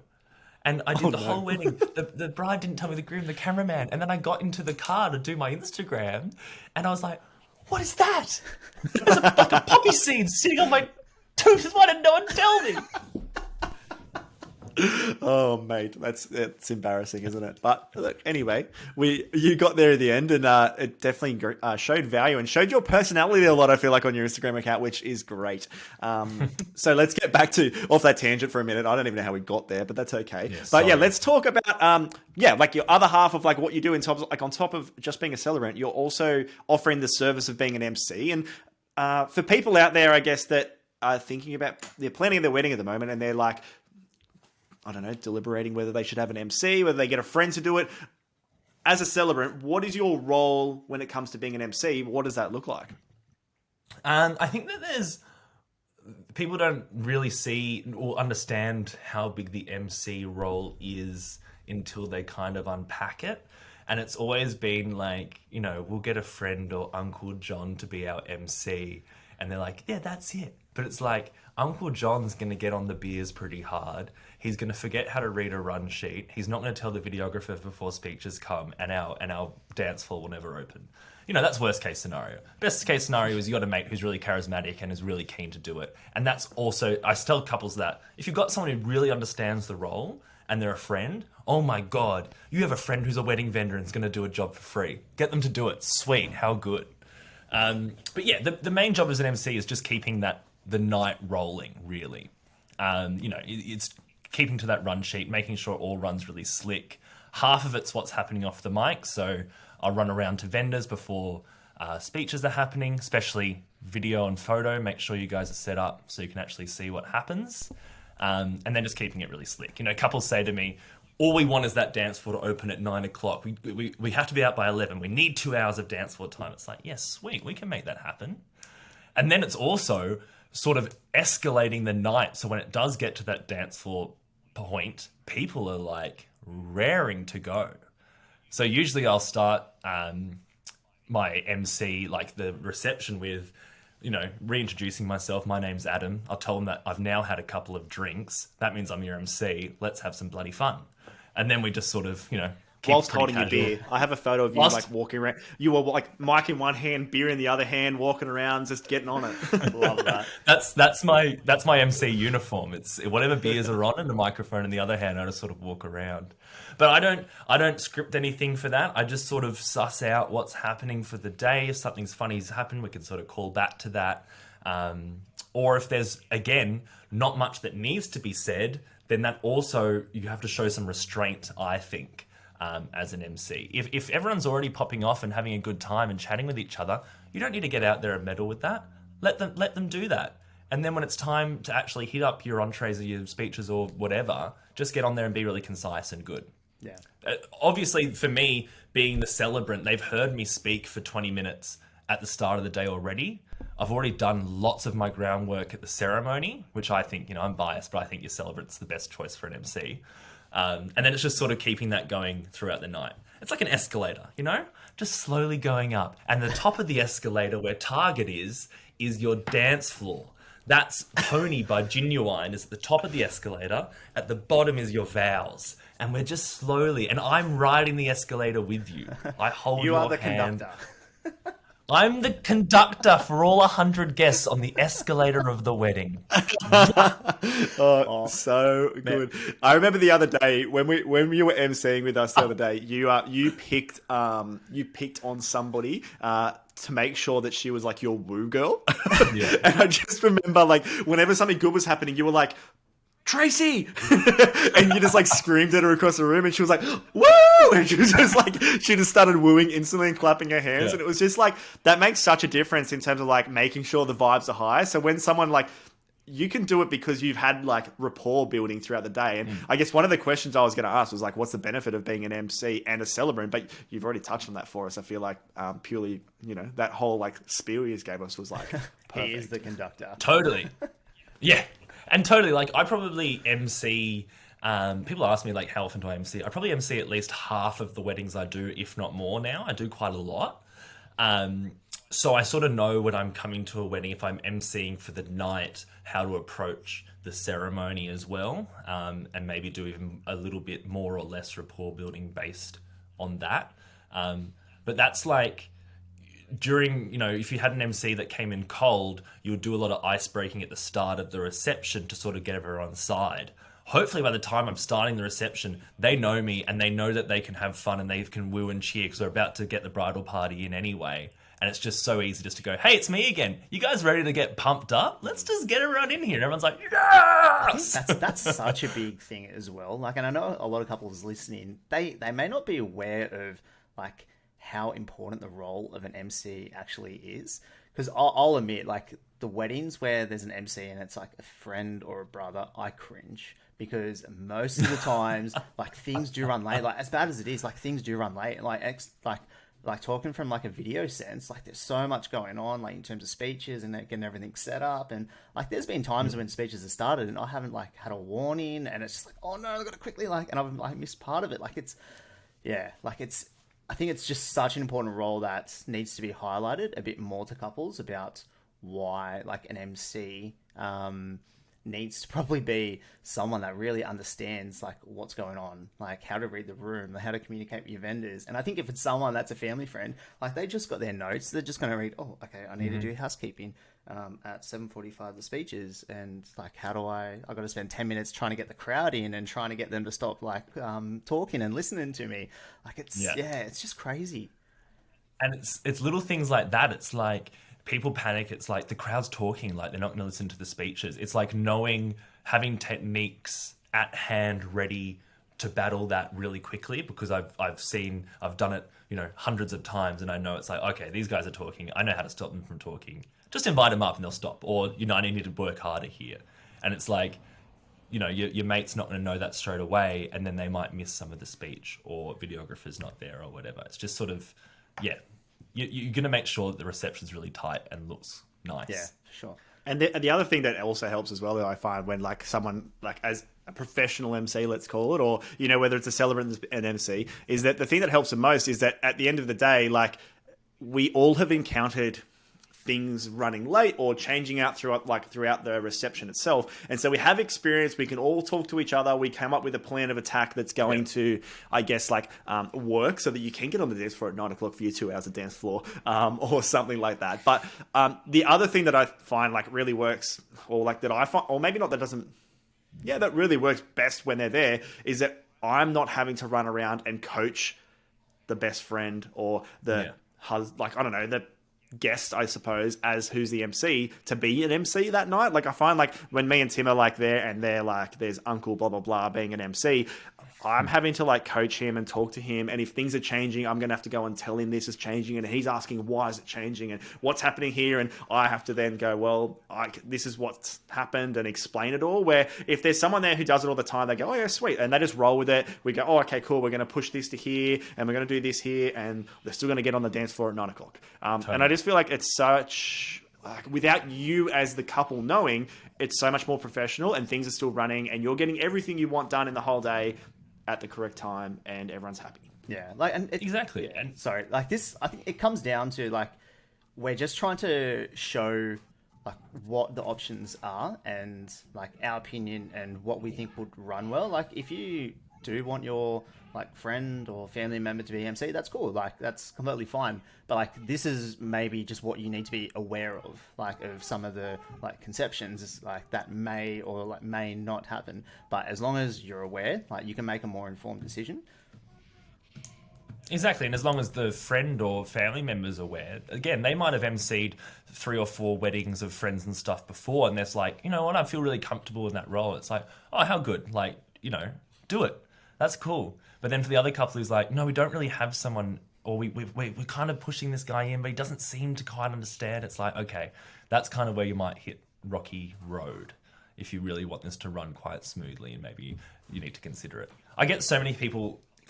And I did whole wedding. The bride didn't tell me, the groom, the cameraman. And then I got into the car to do my Instagram and I was like, what is that? It was like a poppy seed sitting on my tooth. Why did no one tell me? Oh, mate, it's embarrassing, isn't it? But look, anyway, you got there at the end, and it definitely showed value and showed your personality a lot. I feel like on your Instagram account, which is great. So let's get back to off that tangent for a minute. I don't even know how we got there, but that's okay. Yeah, let's talk about like your other half of like what you do in terms of, like on top of just being a celebrant, you're also offering the service of being an MC. And for people out there, I guess that are thinking about they're planning their wedding at the moment, and they're like, I don't know, deliberating whether they should have an MC, whether they get a friend to do it. As a celebrant, what is your role when it comes to being an MC? What does that look like? I think that people don't really see or understand how big the MC role is until they kind of unpack it. And it's always been like, we'll get a friend or Uncle John to be our MC. And they're like, yeah, that's it. But it's like, Uncle John's going to get on the beers pretty hard. He's going to forget how to read a run sheet. He's not going to tell the videographer before speeches come, and our dance floor will never open. That's worst case scenario. Best case scenario is you got a mate who's really charismatic and is really keen to do it. And that's also, I tell couples that if you've got someone who really understands the role and they're a friend, oh my God, you have a friend who's a wedding vendor and is going to do a job for free. Get them to do it. Sweet. How good. But yeah, the main job as an MC is just keeping the night rolling, really. It's keeping to that run sheet, making sure all runs really slick. Half of it's what's happening off the mic, so I'll run around to vendors before speeches are happening, especially video and photo. Make sure you guys are set up so you can actually see what happens. And then just keeping it really slick. Couples say to me, all we want is that dance floor to open at 9 o'clock. We have to be out by 11. We need 2 hours of dance floor time. It's like, yes, sweet, we can make that happen. And then it's also sort of escalating the night. So when it does get to that dance floor point, people are like raring to go. So usually I'll start my MC, like the reception with, reintroducing myself. My name's Adam. I'll tell them that I've now had a couple of drinks. That means I'm your MC. Let's have some bloody fun. And then we just sort of, keep whilst pretty holding casual. your beer. I have a photo of you like walking around. You were like mic in one hand, beer in the other hand, walking around, just getting on it. Love that. That's my MC uniform. It's whatever beers are on and a microphone in the other hand. I just sort of walk around. But I don't script anything for that. I just sort of suss out what's happening for the day. If something's funny's happened, we can sort of call back to that. Or if there's, again, not much that needs to be said, then that also, you have to show some restraint, I think, as an MC. If everyone's already popping off and having a good time and chatting with each other, you don't need to get out there and meddle with that. Let them do that. And then when it's time to actually hit up your entrees or your speeches or whatever, just get on there and be really concise and good. Yeah. Obviously, for me, being the celebrant, they've heard me speak for 20 minutes at the start of the day already. I've already done lots of my groundwork at the ceremony, which I think, I'm biased, but I think your celebrant's the best choice for an MC. And then it's just sort of keeping that going throughout the night. It's like an escalator, just slowly going up. And the top of the escalator, where target is your dance floor. That's Pony by Genuine is at the top of the escalator. At the bottom is your vows. And we're just slowly, and I'm riding the escalator with you. I hold You your are the hand. conductor. I'm the conductor for all 100 guests on the escalator of the wedding. So good. I remember the other day when you were emceeing with us the other day, you picked on somebody to make sure that she was like your woo girl. Yeah. And I just remember like whenever something good was happening, you were like, Tracy, and you just like screamed at her across the room, and she was like, "Woo!" And she was just like, she just started wooing instantly and clapping her hands, and it was just like that makes such a difference in terms of like making sure the vibes are high. So when someone like you can do it because you've had like rapport building throughout the day, and I guess one of the questions I was going to ask was like, what's the benefit of being an MC and a celebrant? But you've already touched on that for us. I feel like purely, that whole like spiel you gave us was like, perfect. He is the conductor. Totally. Yeah. And totally, like, I probably MC, people ask me, like, how often do I MC? I probably MC at least half of the weddings I do, if not more now. I do quite a lot. So I sort of know when I'm coming to a wedding, if I'm MCing for the night, how to approach the ceremony as well, and maybe do even a little bit more or less rapport building based on that. But that's like... during, if you had an MC that came in cold, you would do a lot of ice breaking at the start of the reception to sort of get everyone on side. Hopefully by the time I'm starting the reception, they know me and they know that they can have fun and they can woo and cheer because we're about to get the bridal party in anyway. And it's just so easy just to go, hey, it's me again. You guys ready to get pumped up? Let's just get everyone in here. And everyone's like, yes! That's such a big thing as well. Like, and I know a lot of couples listening, they may not be aware of, like, how important the role of an MC actually is. Because I'll admit, like, the weddings where there's an MC and it's like a friend or a brother, I cringe. Because most of the times, like, things do run late. Like, as bad as it is, like, things do run late. Like talking from, like, a video sense, like, there's so much going on, like, in terms of speeches and getting everything set up. And, like, there's been times when speeches have started and I haven't, like, had a warning. And it's just like, oh, no, I've got to quickly, like... And I've, like, missed part of it. Like, it's... Yeah, like, it's... I think it's just such an important role that needs to be highlighted a bit more to couples about why, like, an MC needs to probably be someone that really understands, like, what's going on, like, how to read the room, how to communicate with your vendors. And I think if it's someone that's a family friend, like, they just got their notes, they're just going to read, oh, okay, I need to do housekeeping at 7:45 the speeches, and, like, how do I got to spend 10 minutes trying to get the crowd in and trying to get them to stop, like, talking and listening to me. Like, it's it's just crazy. And it's little things like that. It's like people panic. It's like the crowd's talking, like they're not going to listen to the speeches. It's like having techniques at hand ready to battle that really quickly, because I've done it, hundreds of times, and I know it's like, okay, these guys are talking. I know how to stop them from talking. Just invite them up and they'll stop. Or, I need to work harder here. And it's like, your mate's not going to know that straight away, and then they might miss some of the speech, or videographer's not there or whatever. It's just sort of, you're going to make sure that the reception's really tight and looks nice. Yeah, sure. And the other thing that also helps as well, that I find when, like, someone, like, as a professional MC, let's call it, or, whether it's a celebrant and MC, is that the thing that helps the most is that at the end of the day, like, we all have encountered things running late or changing out throughout the reception itself. And so we have experience, we can all talk to each other, we come up with a plan of attack that's going to, I guess, like, work so that you can get on the dance floor at 9 o'clock for your 2 hours of dance floor, or something like that. But the other thing that I find, like, really works, or like that I find, or maybe not, that doesn't, that really works best when they're there, is that I'm not having to run around and coach the best friend or the the guest, I suppose, as who's the MC, to be an MC that night. Like, I find, like, when me and Tim are, like, there and they're like, there's uncle blah blah blah being an MC, I'm having to, like, coach him and talk to him, and if things are changing, I'm gonna have to go and tell him this is changing, and he's asking why is it changing and what's happening here, and I have to then go, well, this is what's happened, and explain it all. Where if there's someone there who does it all the time, they go, oh yeah, sweet, and they just roll with it. We go, oh, okay, cool, we're gonna push this to here, and we're gonna do this here, and they're still gonna get on the dance floor at 9 o'clock. Totally. And I just feel like it's such, like, without you as the couple knowing, it's so much more professional, and things are still running, and you're getting everything you want done in the whole day at the correct time, and everyone's happy. Yeah, like, and exactly. Yeah, and sorry, like, this, I think it comes down to, like, we're just trying to show, like, what the options are, and, like, our opinion and what we think would run well. Like, if you do want your like friend or family member to be MC, that's cool. Like that's completely fine. But like this is maybe just what you need to be aware of, like of some of the like conceptions like that may or like may not happen. But as long as you're aware, like you can make a more informed decision. Exactly, and as long as the friend or family member's aware, again, they might have emceed 3 or 4 weddings of friends and stuff before, and there's like, you know what, I feel really comfortable in that role. It's like, oh, how good, like, you know, do it. That's cool. But then for the other couple who's like, no, we don't really have someone, or we're kind of pushing this guy in, but he doesn't seem to quite understand. It's like, okay, that's kind of where you might hit rocky road if you really want this to run quite smoothly, and maybe you need to consider it. I get so many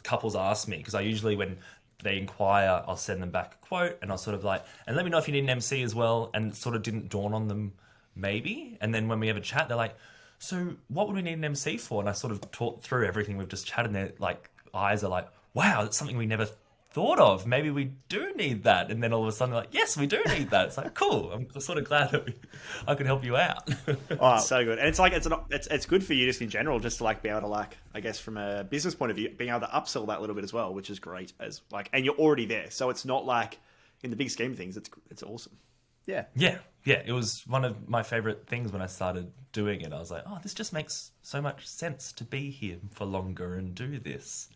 couples ask me, because I usually, when they inquire, I'll send them back a quote, and I'll sort of like, and let me know if you need an MC as well, and it sort of didn't dawn on them maybe. And then when we have a chat, they're like, so what would we need an MC for? And I sort of talk through everything we've just chatted, and their like eyes are like, wow, that's something we never thought of. Maybe we do need that. And then all of a sudden they're like, yes, we do need that. It's like, cool. I'm sort of glad that I could help you out. Oh, so good. And it's like, it's good for you just in general, just to like be able to like, I guess from a business point of view, being able to upsell that a little bit as well, which is great as like, and you're already there. So it's not like in the big scheme of things, it's awesome. Yeah. Yeah. Yeah. It was one of my favorite things when I started doing it. I was like, oh, this just makes so much sense to be here for longer and do this.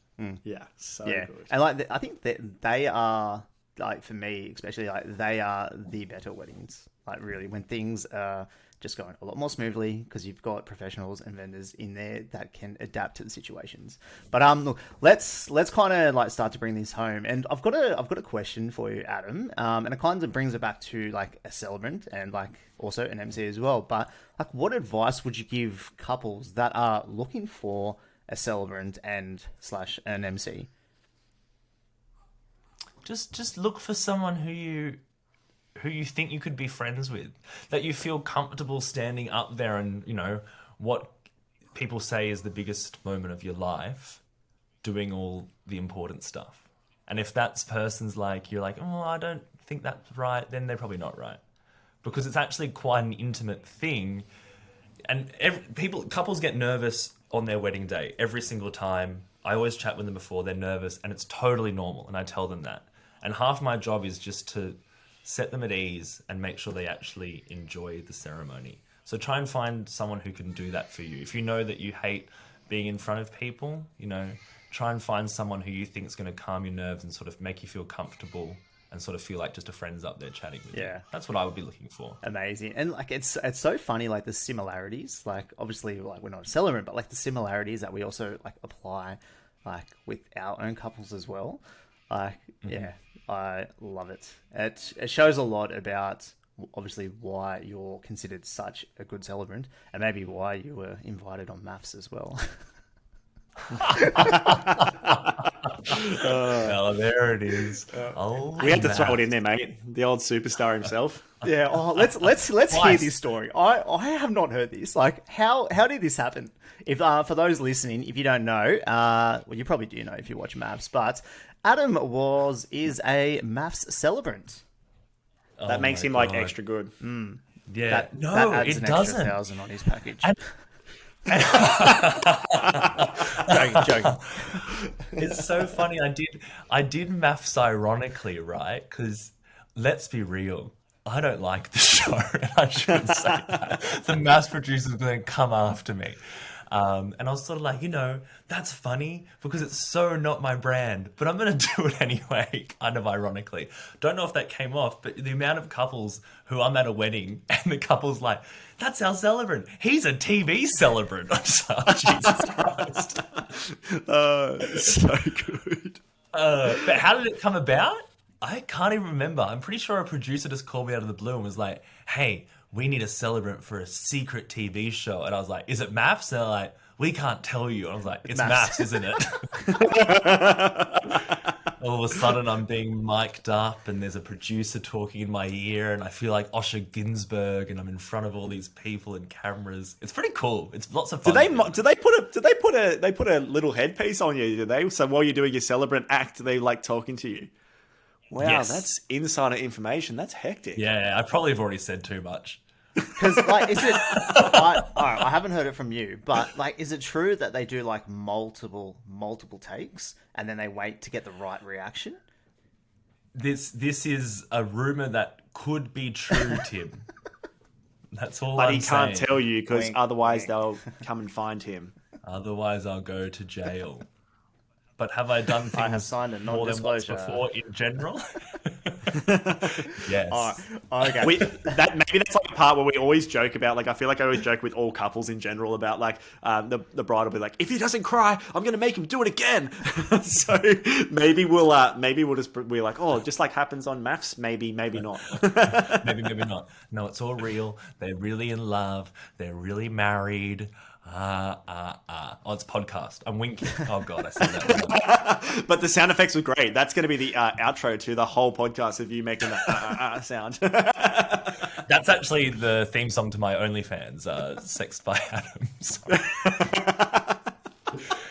Yeah, so Yeah, good. and like I think that they are like, for me especially, like they are the better weddings. Like really, when things are just going a lot more smoothly because you've got professionals and vendors in there that can adapt to the situations. But look, let's kind of like start to bring this home. And I've got a question for you, Adam. And it kind of brings it back to like a celebrant and like also an MC as well. But like, what advice would you give couples that are looking for a celebrant and / an MC? Just look for someone who you think you could be friends with, that you feel comfortable standing up there and, you know, what people say is the biggest moment of your life, doing all the important stuff. And if that person's like, you're like, oh, I don't think that's right, then they're probably not right, because it's actually quite an intimate thing. And couples get nervous on their wedding day every single time. I always chat with them before, they're nervous, and it's totally normal, and I tell them that. And half my job is just to set them at ease and make sure they actually enjoy the ceremony. So try and find someone who can do that for you. If you know that you hate being in front of people, you know, try and find someone who you think is going to calm your nerves and sort of make you feel comfortable and sort of feel like just a friend's up there chatting with you. That's what I would be looking for. Amazing. And like, it's so funny, like the similarities, like obviously like we're not a celebrant, but like the similarities that we also like apply like with our own couples as well. Like, yeah, I love it. It shows a lot about obviously why you're considered such a good celebrant, and maybe why you were invited on MAFS as well. Oh, there it is. We had to throw it in there, mate. The old superstar himself. Yeah. Oh, let's hear this story. I have not heard this. Like, how did this happen? If for those listening, if you don't know, well, you probably do know if you watch MAFS, but Adam is a MAFS celebrant. That makes him like extra good. Yeah. That No, adds it an doesn't. extra 1,000 on his package. Joking. It's so funny. I did MAFS ironically, right? Because let's be real, I don't like the show. I shouldn't say that. The MAFS producers are going to come after me. And I was sort of like, you know, that's funny because it's so not my brand, but I'm going to do it anyway, kind of ironically. Don't know if that came off, but the amount of couples who I'm at a wedding and the couple's like, that's our celebrant. He's a TV celebrant. I'm just like, oh, Jesus Christ. So good. But how did it come about? I can't even remember. I'm pretty sure a producer just called me out of the blue and was like, hey, we need a celebrant for a secret TV show. And I was like, is it MAFS? And they're like, we can't tell you. And I was like, it's MAFS, isn't it? All of a sudden I'm being mic'd up and there's a producer talking in my ear and I feel like Osher Ginsburg and I'm in front of all these people and cameras. It's pretty cool. It's lots of fun. Do they put a little headpiece on you? Do they? So while you're doing your celebrant act, they like talking to you. Wow, Yes. That's insider information. That's hectic. Yeah, I probably have already said too much. Because, like, is it... I haven't heard it from you, but, like, is it true that they do, like, multiple takes, and then they wait to get the right reaction? This is a rumor that could be true, Tim. That's all But I'm he can't saying. tell you because Wink, otherwise wink. they'll come and find him. Otherwise, I'll go to jail. But have I done things I have signed a more than once non-disclosure. before in general? Yes. Okay. Maybe that's like the part where we always joke about. Like, I feel like I always joke with all couples in general about like the bride will be like, if he doesn't cry, I'm gonna make him do it again. So maybe we'll just be like, oh, just like happens on maths. Maybe not. Maybe not. No, it's all real. They're really in love. They're really married. Oh, it's podcast. I'm winking. Oh God, I said that. But the sound effects were great. That's going to be the outro to the whole podcast of you making that sound. That's actually the theme song to my OnlyFans, Sexed by Adam. So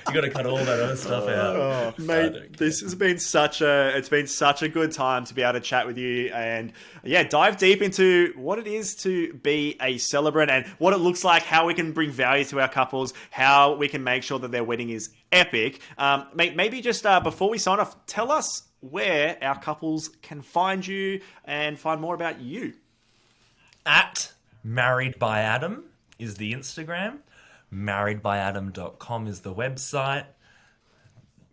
you got to cut all that other stuff out. Mate, this has been such a good time to be able to chat with you and dive deep into what it is to be a celebrant and what it looks like, how we can bring value to our couples, how we can make sure that their wedding is epic. Mate, maybe just before we sign off, tell us where our couples can find you and find more about you. At Married by Adam is the Instagram. marriedbyadam.com is the website.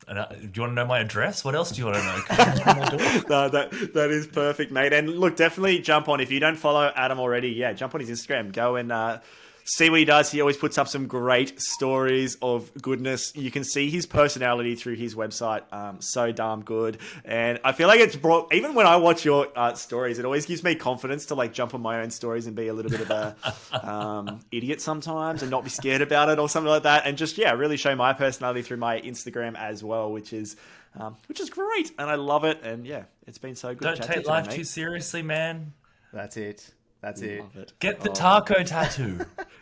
And, do you want to know my address? What else do you want to know? No, that is perfect, mate. And look, definitely jump on. If you don't follow Adam already, jump on his Instagram. Go and see what he does. He always puts up some great stories of goodness. You can see his personality through his website. So damn good. And I feel like it's brought, even when I watch your stories, it always gives me confidence to like jump on my own stories and be a little bit of a idiot sometimes and not be scared about it or something like that. And just, really show my personality through my Instagram as well, which is great. And I love it. And it's been so good. Don't to chat take to you life today, too mate. seriously, man. That's it. That's it. Love it. Get the taco tattoo.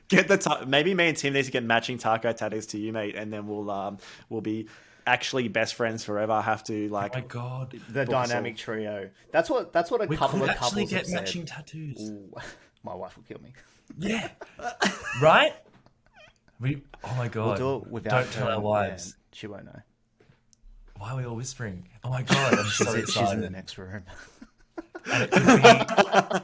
Get the maybe me and Tim need to get matching taco tattoos to you, mate, and then we'll be actually best friends forever. I have to Oh my God. The dynamic trio. That's what a We couple could of actually couples get have said. matching tattoos. Ooh, my wife will kill me. Yeah. Right? Oh my God. We'll do it without Don't tell her, our wives. and she won't know. Why are we all whispering? Oh my God. I'm so She's in excited. the next room. And it could be,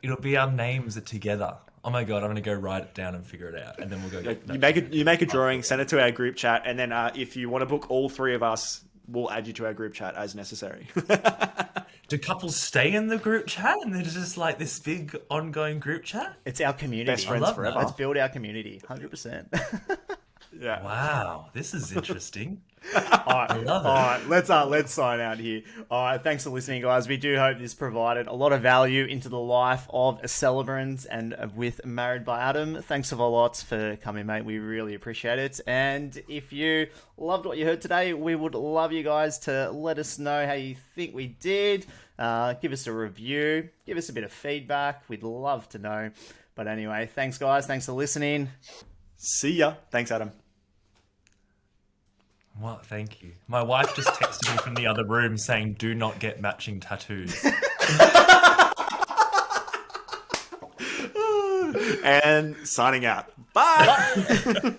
it'll be our names together. Oh my God, I'm going to go write it down and figure it out. And then we'll go get You make a drawing, send it to our group chat, and then if you want to book all three of us, we'll add you to our group chat as necessary. Do couples stay in the group chat and there's just like this big ongoing group chat? It's our community. Best friends love forever. that. Let's build our community. 100%. Yeah. Wow, this is interesting. All right, I love it. All right, let's sign out here. All right, thanks for listening, guys. We do hope this provided a lot of value into the life of a celebrant and with Married by Adam. Thanks a lot for coming, mate. We really appreciate it. And if you loved what you heard today, we would love you guys to let us know how you think we did. Give us a review. Give us a bit of feedback. We'd love to know. But anyway, thanks, guys. Thanks for listening. See ya. Thanks, Adam. Well, thank you. My wife just texted me from the other room saying, do not get matching tattoos. And signing out. Bye.